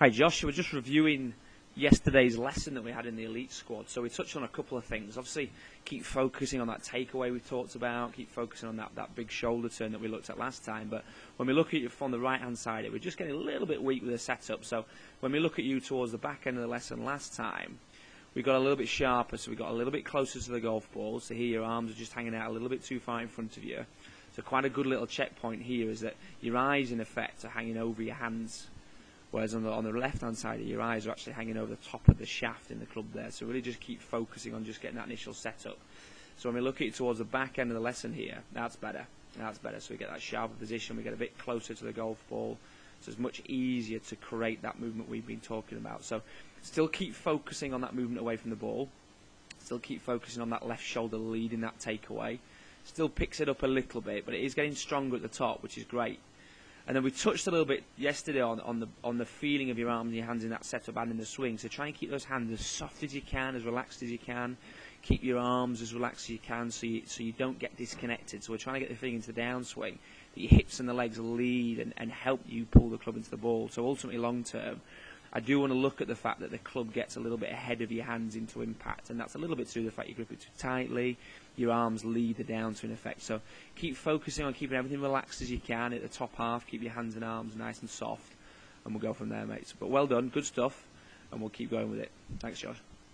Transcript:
Hi Josh, we're just reviewing yesterday's lesson that we had in the elite squad. So we touched on a couple of things. Obviously, keep focusing on that takeaway we talked about, keep focusing on that big shoulder turn that we looked at last time. But when we look at you from the right hand side, we're just getting a little bit weak with the setup. So when we look at you towards the back end of the lesson last time, we got a little bit sharper, so we got a little bit closer to the golf ball. So here your arms are just hanging out a little bit too far in front of you. So quite a good little checkpoint here is that your eyes, in effect, are hanging over your hands. Whereas on the left-hand side of your eyes are actually hanging over the top of the shaft in the club there. So really just keep focusing on just getting that initial setup. So when we look at it towards the back end of the lesson here, that's better. That's better. So we get that sharper position, we get a bit closer to the golf ball. So it's much easier to create that movement we've been talking about. So still keep focusing on that movement away from the ball. Still keep focusing on that left shoulder leading that takeaway. Still picks it up a little bit, but it is getting stronger at the top, which is great. And then we touched a little bit yesterday on the feeling of your arms and your hands in that setup and in the swing. So try and keep those hands as soft as you can, as relaxed as you can. Keep your arms as relaxed as you can so you don't get disconnected. So we're trying to get the feeling into the downswing, that your hips and the legs lead and help you pull the club into the ball. So ultimately, long term, I do want to look at the fact that the club gets a little bit ahead of your hands into impact, and that's a little bit to do with the fact you grip it too tightly, your arms lead the downswing effect. So keep focusing on keeping everything relaxed as you can at the top half, keep your hands and arms nice and soft, and we'll go from there, mates. But well done, good stuff, and we'll keep going with it. Thanks, Josh.